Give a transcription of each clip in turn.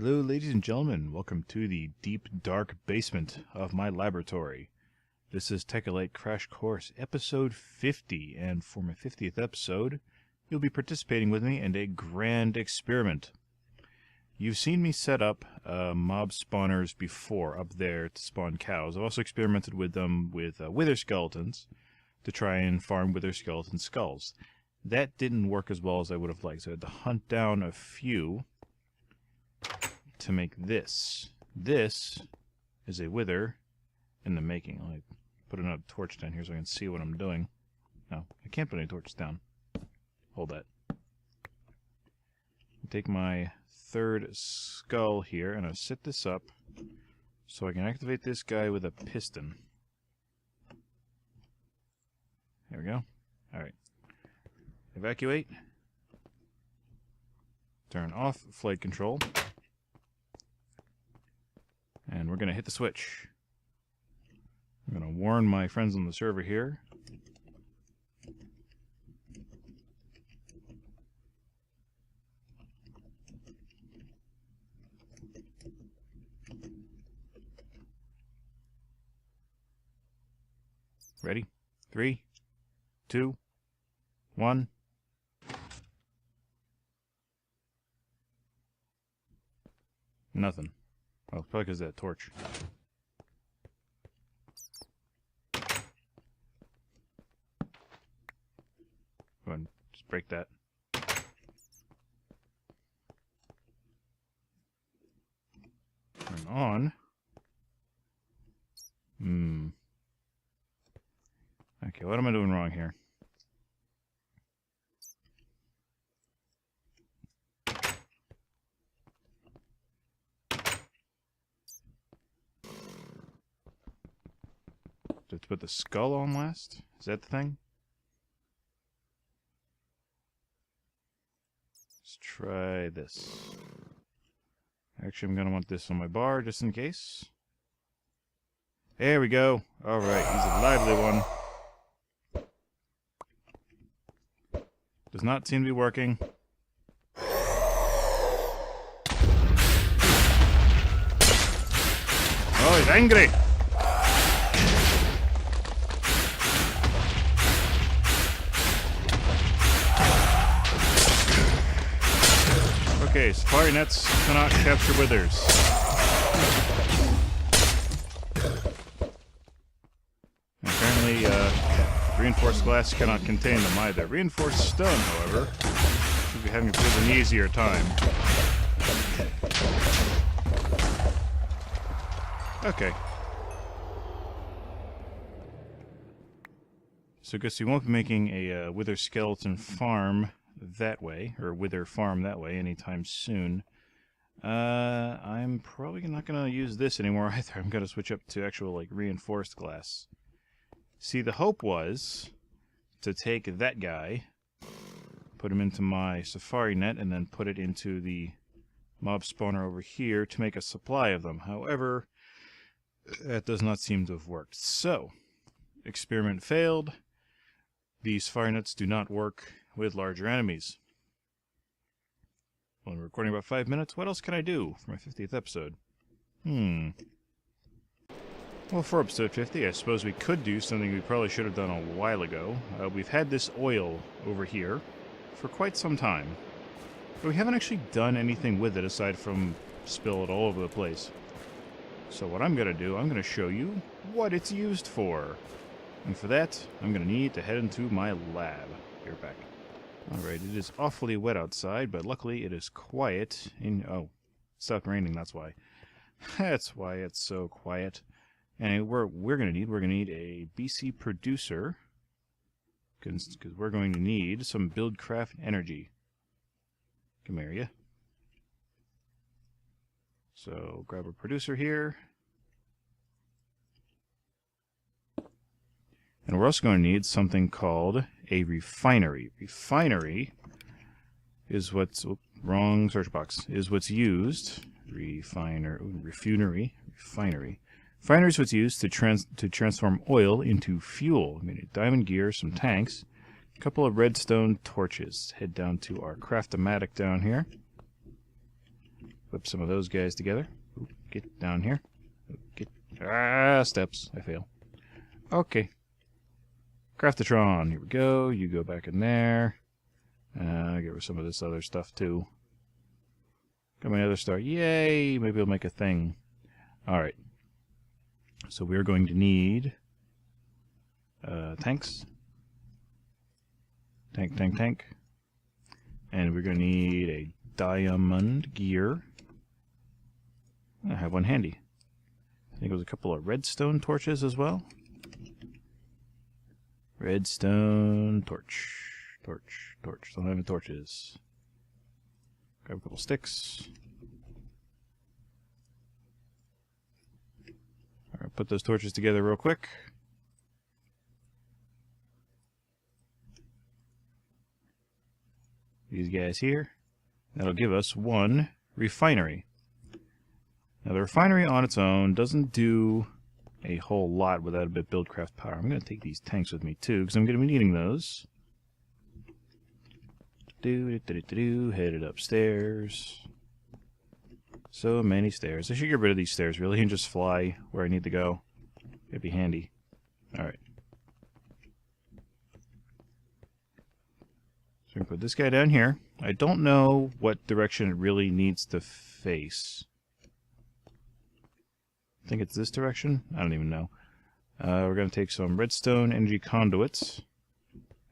Hello, ladies and gentlemen. Welcome to the deep, dark basement of my laboratory. This is Tekkit Lite Crash Course, episode 50, and for my 50th episode, you'll be participating with me in a grand experiment. You've seen me set up mob spawners before up there to spawn cows. I've also experimented with them with wither skeletons to try and farm wither skeleton skulls. That didn't work as well as I would have liked, so I had to hunt down a few to make this. This is a wither in the making. I'll put another torch down here so I can see what I'm doing. No, I can't put any torches down. Hold that. Take my third skull here and I'll set this up so I can activate this guy with a piston. There we go. Alright. Evacuate. Turn off flight control. And we're going to hit the switch. I'm going to warn my friends on the server here. Ready? 3, 2, 1. Nothing. Well, it's probably because of that torch. Go ahead and just break that. Turn on. Okay, what am I doing wrong here? To put the skull on last? Is that the thing? Let's try this. Actually, I'm going to want this on my bar just in case. There we go. Alright, he's a lively one. Does not seem to be working. Oh, he's angry! Okay, safari nets cannot capture withers. Apparently, reinforced glass cannot contain them either. Reinforced stone, however, should be having a bit of an easier time. Okay. So I guess we won't be making a wither skeleton farm that way, or wither farm that way anytime soon. I'm probably not going to use this anymore either. I'm going to switch up to actual reinforced glass. See, the hope was to take that guy, put him into my safari net, and then put it into the mob spawner over here to make a supply of them. However, that does not seem to have worked. So, experiment failed. These fire nets do not work with larger enemies. Well, I'm recording about 5 minutes. What else can I do for my 50th episode? Well, for episode 50, I suppose we could do something we probably should have done a while ago. We've had this oil over here for quite some time, but we haven't actually done anything with it aside from spill it all over the place. So what I'm going to do, I'm going to show you what it's used for. And for that, I'm going to need to head into my lab. Be right back. Alright, it is awfully wet outside, but luckily it is quiet in... Oh, it stopped raining, that's why. That's why it's so quiet. And we're going to need a BC producer, because we're going to need some Buildcraft energy. Come here, ya. So, grab a producer here. And we're also going to need something called a refinery. Refinery is what's... Oh, wrong search box. Is what's used... Refinery. Refinery is what's used to transform oil into fuel. We need diamond gear, some tanks, a couple of redstone torches. Head down to our craft-o-matic down here. Whip some of those guys together. Ooh, get down here. Get steps. I fail. Okay. Craftatron. Here we go. You go back in there. Get rid of some of this other stuff too. Got my other star. Yay! Maybe I'll make a thing. Alright. So we're going to need tanks. Tank. And we're going to need a diamond gear. I have one handy. I think it was a couple of redstone torches as well. Redstone torch. Torch. Don't have any torches. Grab a couple sticks. Alright, put those torches together real quick. These guys here. That'll give us one refinery. Now the refinery on its own doesn't do a whole lot without a bit of buildcraft power. I'm going to take these tanks with me too, because I'm going to be needing those. Headed upstairs. So many stairs. I should get rid of these stairs really and just fly where I need to go. It'd be handy. Alright. So we can put this guy down here. I don't know what direction it really needs to face. I think it's this direction? I don't even know. We're going to take some redstone energy conduits.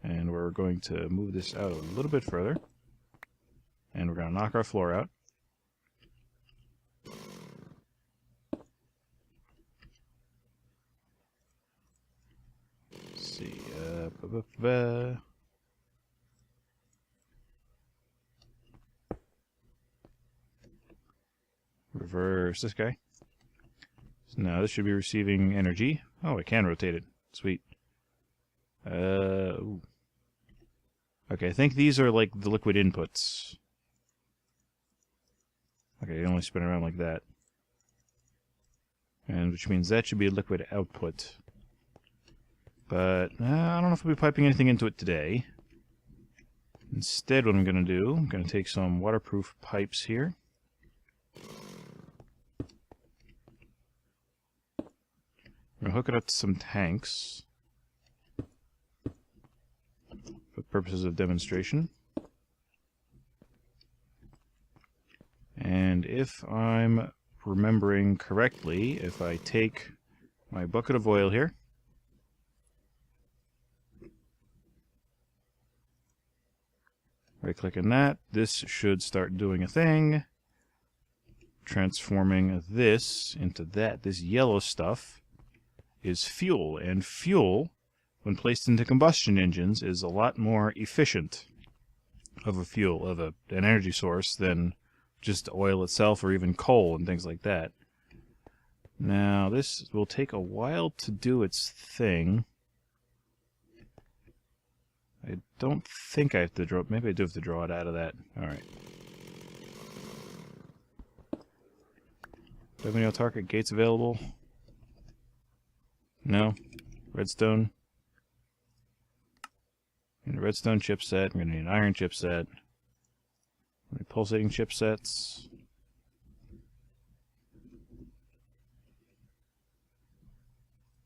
And we're going to move this out a little bit further. And we're going to knock our floor out. Let's see. Reverse this guy. So now this should be receiving energy. Oh, I can rotate it. Sweet. Ooh. Okay, I think these are like the liquid inputs. Okay, they only spin around like that. And which means that should be a liquid output. But I don't know if we'll be piping anything into it today. Instead, what I'm going to do, I'm going to take some waterproof pipes here. I'm going to hook it up to some tanks for purposes of demonstration. And if I'm remembering correctly, if I take my bucket of oil here, right-click on that, this should start doing a thing, transforming this into that. This yellow stuff is fuel, and fuel, when placed into combustion engines, is a lot more efficient of a fuel, of an energy source, than just oil itself or even coal and things like that. Now, this will take a while to do its thing. I don't think I have to draw... Maybe I do have to draw it out of that. Alright. Do I have any autarkic gates available? No? Redstone? And a redstone chipset. I'm going to need an iron chipset. Any pulsating chipsets?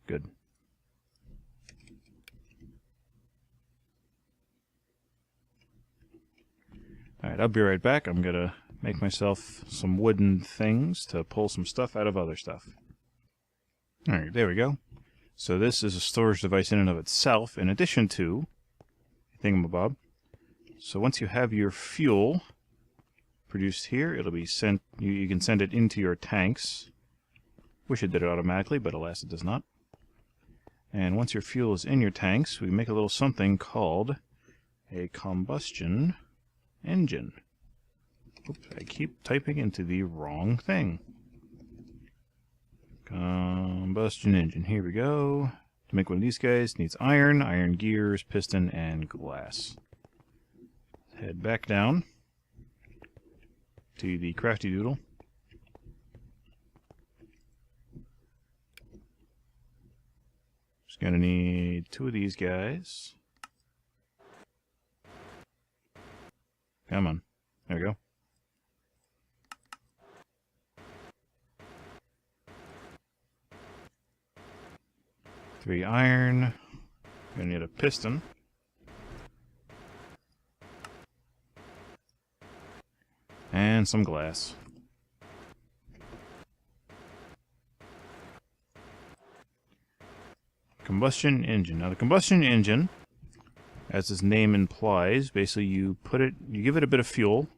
Good. Alright, I'll be right back. I'm going to make myself some wooden things to pull some stuff out of other stuff. Alright, there we go. So this is a storage device in and of itself, in addition to thingamabob. So once you have your fuel produced here, it'll be sent. You can send it into your tanks. Wish it did it automatically, but alas, it does not. And once your fuel is in your tanks, we make a little something called a combustion engine. Oops, I keep typing into the wrong thing. Combustion engine. Here we go. To make one of these guys, needs iron, iron gears, piston, and glass. Head back down to the crafty doodle. Just gonna need 2 of these guys. Come on. There we go. 3 iron. Gonna need a piston. And some glass. Combustion engine. Now the combustion engine, as its name implies, basically you give it a bit of fuel,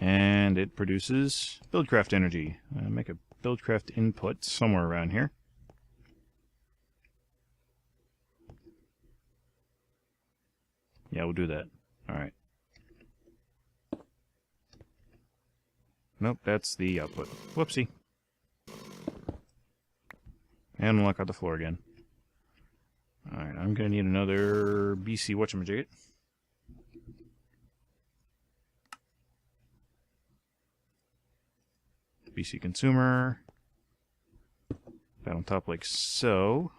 and it produces buildcraft energy. Make a buildcraft input somewhere around here. Yeah, we'll do that. Alright. Nope, that's the output. Whoopsie. And unlock out the floor again. Alright, I'm gonna need another BC whatchamajigget. BC consumer. That on top like so.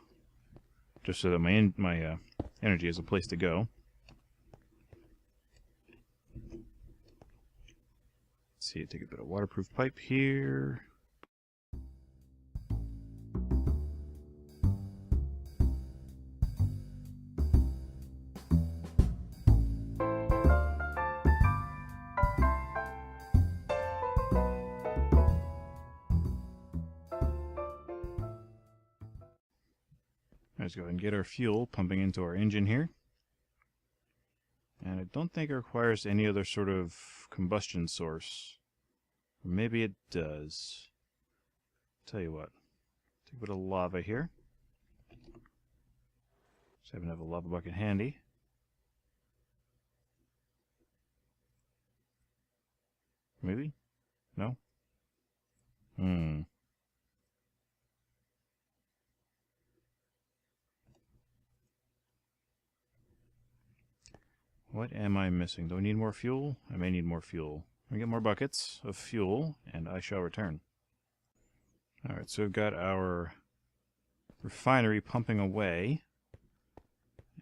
Just so that my energy has a place to go. Let's see, take a bit of waterproof pipe here. Let's go ahead and get our fuel pumping into our engine here. And I don't think it requires any other sort of combustion source. Or maybe it does. Tell you what. Take a bit of lava here. Just happen to have a lava bucket handy. Maybe? No? What am I missing? Do I need more fuel? I may need more fuel. Let me get more buckets of fuel, and I shall return. Alright, so we've got our refinery pumping away,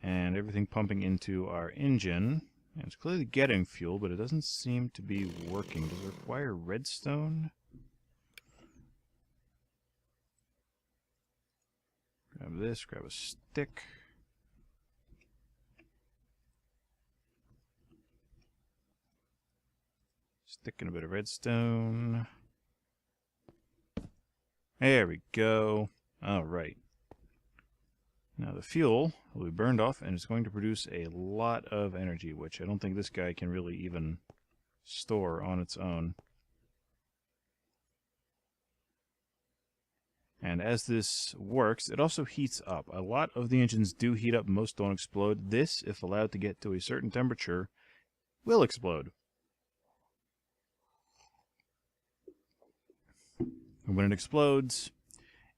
and everything pumping into our engine. And it's clearly getting fuel, but it doesn't seem to be working. Does it require redstone? Grab this, grab a stick. Stick in a bit of redstone. There we go. Alright. Now the fuel will be burned off and it's going to produce a lot of energy, which I don't think this guy can really even store on its own. And as this works, it also heats up. A lot of the engines do heat up, most don't explode. This, if allowed to get to a certain temperature, will explode. And when it explodes,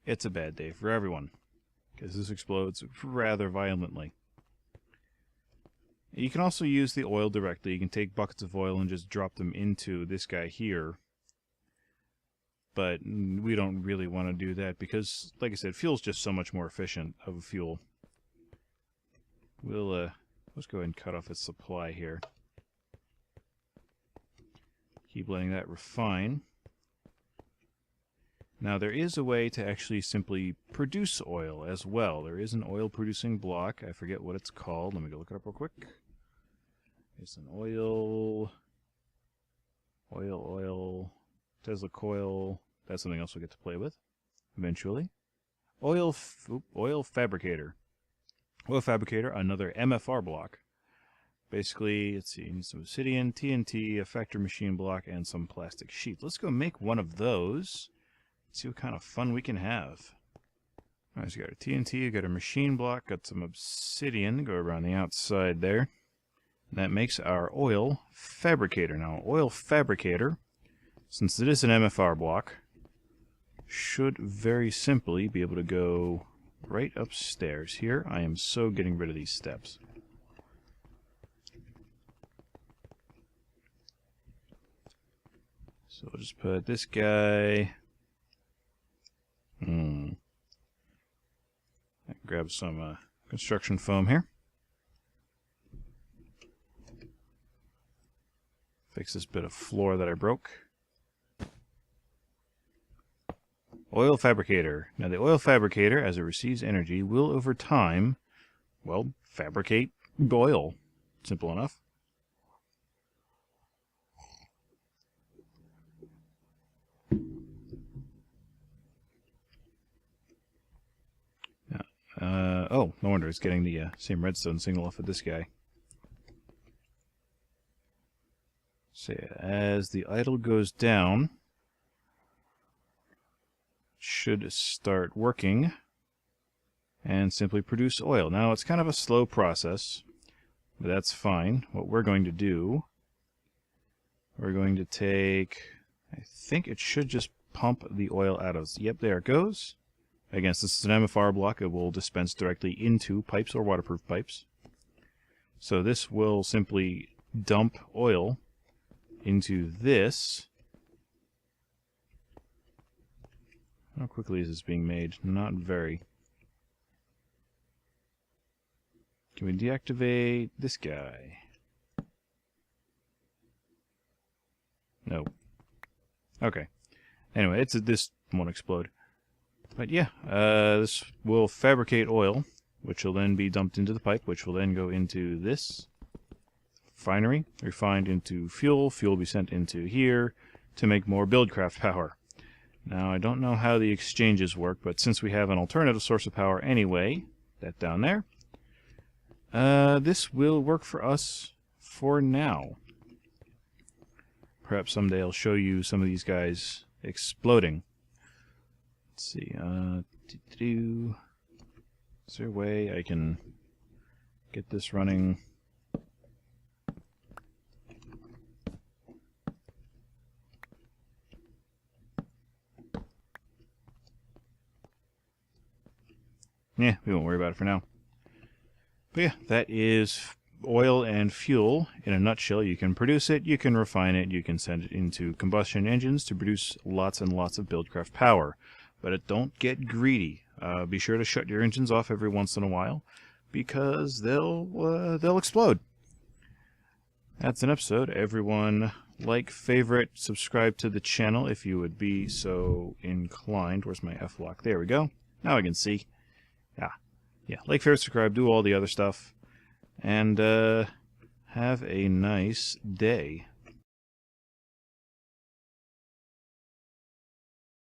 it's a bad day for everyone, because this explodes rather violently. You can also use the oil directly. You can take buckets of oil and just drop them into this guy here. But we don't really want to do that because, like I said, fuel's just so much more efficient of a fuel. Let's go ahead and cut off its supply here. Keep letting that refine. Now there is a way to actually simply produce oil as well. There is an oil producing block. I forget what it's called. Let me go look it up real quick. It's an oil, Tesla coil. That's something else we'll get to play with eventually. Oil fabricator. Oil fabricator, another MFR block. Basically, let's see, you need some obsidian, TNT, a factory machine block, and some plastic sheet. Let's go make one of those. See what kind of fun we can have. Alright, so we got our TNT, we got our machine block, got some obsidian, go around the outside there. And that makes our oil fabricator. Now, oil fabricator, since it is an MFR block, should very simply be able to go right upstairs here. I am so getting rid of these steps. So we'll just put this guy... Grab some construction foam here. Fix this bit of floor that I broke. Oil fabricator. Now the oil fabricator, as it receives energy, will over time, well, fabricate oil. Simple enough. Oh, no wonder it's getting the same redstone signal off of this guy. So as the idle goes down, it should start working and simply produce oil. Now it's kind of a slow process, but that's fine. What we're going to do, we're going to take, I think it should just pump the oil out of, yep, there it goes. Again, since it's an MFR block, it will dispense directly into pipes or waterproof pipes. So this will simply dump oil into this. How quickly is this being made? Not very. Can we deactivate this guy? No. Okay. Anyway, this won't explode. But yeah, this will fabricate oil, which will then be dumped into the pipe, which will then go into this refinery, refined into fuel. Fuel will be sent into here to make more buildcraft power. Now, I don't know how the exchanges work, but since we have an alternative source of power anyway, that down there, this will work for us for now. Perhaps someday I'll show you some of these guys exploding. Let's see, is there a way I can get this running? Yeah, we won't worry about it for now. But yeah, that is oil and fuel in a nutshell. You can produce it, you can refine it, you can send it into combustion engines to produce lots and lots of buildcraft power. But don't get greedy. Be sure to shut your engines off every once in a while, because they'll explode. That's an episode. Everyone, like, favorite, subscribe to the channel if you would be so inclined. Where's my F lock? There we go. Now I can see. Yeah. Like, favorite, subscribe, do all the other stuff, and have a nice day.